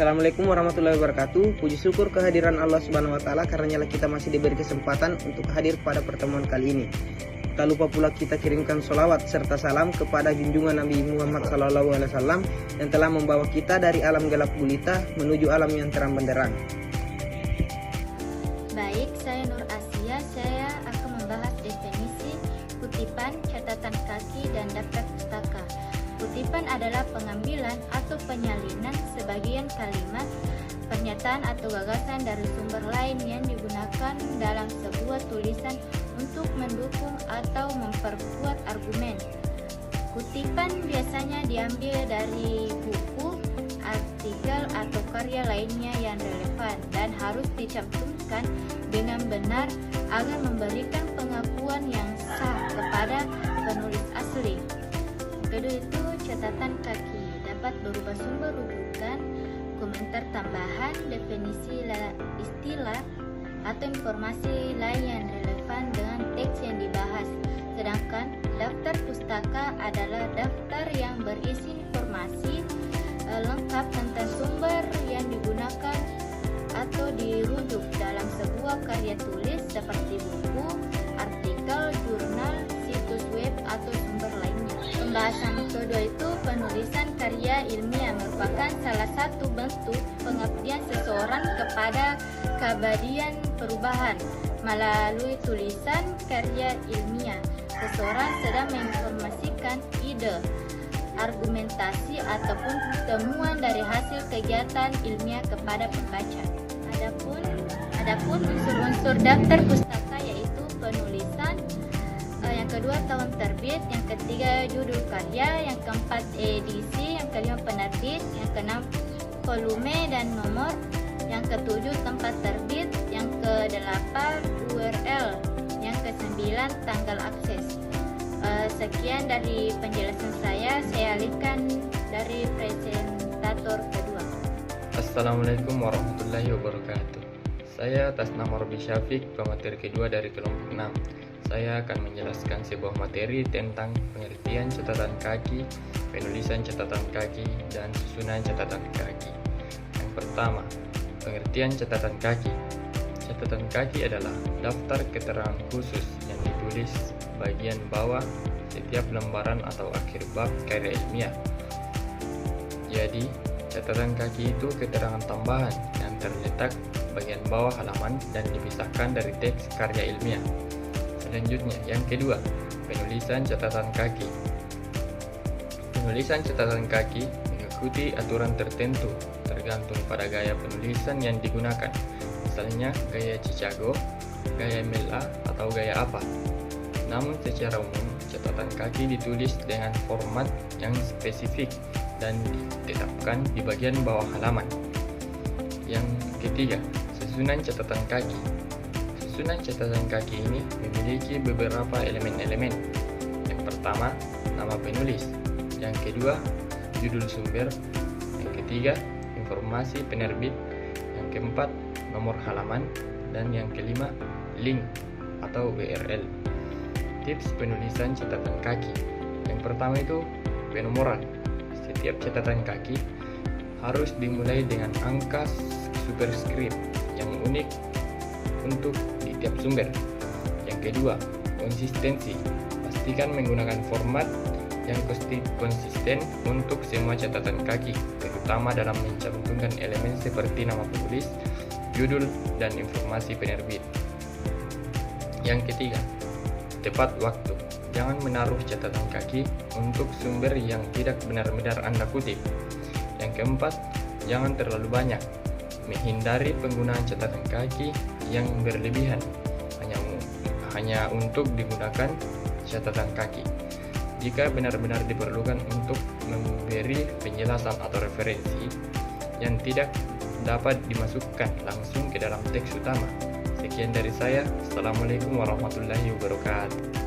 Assalamualaikum warahmatullahi wabarakatuh. Puji syukur kehadiran Allah Subhanahu wa taala karenanya kita masih diberi kesempatan untuk hadir pada pertemuan kali ini. Tak lupa pula kita kirimkan sholawat serta salam kepada junjungan Nabi Muhammad SAW yang telah membawa kita dari alam gelap gulita menuju alam yang terang benderang. Baik, saya Nur Asia. Saya akan membahas definisi kutipan, catatan kaki, dan daftar pustaka. Kutipan adalah pengambilan atau penyalinan sebagian kalimat, pernyataan atau gagasan dari sumber lain yang digunakan dalam sebuah tulisan untuk mendukung atau memperkuat argumen. Kutipan biasanya diambil dari buku, artikel, atau karya lainnya yang relevan dan harus dicantumkan dengan benar agar memberikan pengakuan yang sah kepada penulis asli. Kedua itu catatan kaki dapat berupa sumber rujukan, komentar tambahan, definisi istilah, atau informasi lain yang relevan dengan teks yang dibahas. Sedangkan daftar pustaka adalah daftar yang berisi informasi lengkap tentang sumber yang digunakan atau dirujuk dalam sebuah karya tulis seperti buku, artikel, jurnal, situs web, atau sumber lainnya. Pembahasan kedua itu penulisan karya ilmiah merupakan salah satu bentuk pengabdian seseorang kepada keabadian perubahan. Melalui tulisan karya ilmiah, seseorang sedang menginformasikan ide, argumentasi, ataupun temuan dari hasil kegiatan ilmiah kepada pembaca. Adapun unsur-unsur daftar pustaka yaitu penulisan, yang kedua tahun terbit, yang ketiga judul karya, yang keempat edisi, yang kelima penerbit, yang keenam volume dan nomor, yang ketujuh tempat terbit, yang kedelapan URL, yang kesembilan tanggal akses. Sekian dari penjelasan saya alihkan dari presentator kedua. Assalamualaikum warahmatullahi wabarakatuh. Saya atas nama Robi Syafiq, pemateri kedua dari kelompok 6. Saya akan menjelaskan sebuah materi tentang pengertian catatan kaki, penulisan catatan kaki, dan susunan catatan kaki. Yang pertama, pengertian catatan kaki. Catatan kaki adalah daftar keterangan khusus yang ditulis bagian bawah setiap lembaran atau akhir bab karya ilmiah. Jadi, catatan kaki itu keterangan tambahan yang terletak bagian bawah halaman dan dipisahkan dari teks karya ilmiah. Selanjutnya, yang kedua, penulisan catatan kaki. Penulisan catatan kaki mengikuti aturan tertentu tergantung pada gaya penulisan yang digunakan. Misalnya gaya Chicago, gaya MLA, atau gaya apa. Namun secara umum, catatan kaki ditulis dengan format yang spesifik dan ditetapkan di bagian bawah halaman. Yang ketiga, susunan catatan kaki. Susunan catatan kaki ini memiliki beberapa elemen-elemen. Yang pertama, nama penulis. Yang kedua, judul sumber. Yang ketiga, informasi penerbit. Yang keempat, nomor halaman. Dan yang kelima, link atau URL. Tips penulisan catatan kaki. Yang pertama itu penomoran. Setiap catatan kaki harus dimulai dengan angka superscript yang unik untuk di tiap sumber. Yang kedua, konsistensi. Pastikan menggunakan format yang konsisten untuk semua catatan kaki, terutama dalam mencantumkan elemen seperti nama penulis, judul, dan informasi penerbit. Yang ketiga, tepat waktu. Jangan menaruh catatan kaki untuk sumber yang tidak benar-benar Anda kutip. Yang keempat, jangan terlalu banyak. Menghindari penggunaan catatan kaki yang berlebihan hanya untuk digunakan catatan kaki jika benar-benar diperlukan untuk memberi penjelasan atau referensi yang tidak dapat dimasukkan langsung ke dalam teks utama. Sekian dari saya. Assalamualaikum warahmatullahi wabarakatuh.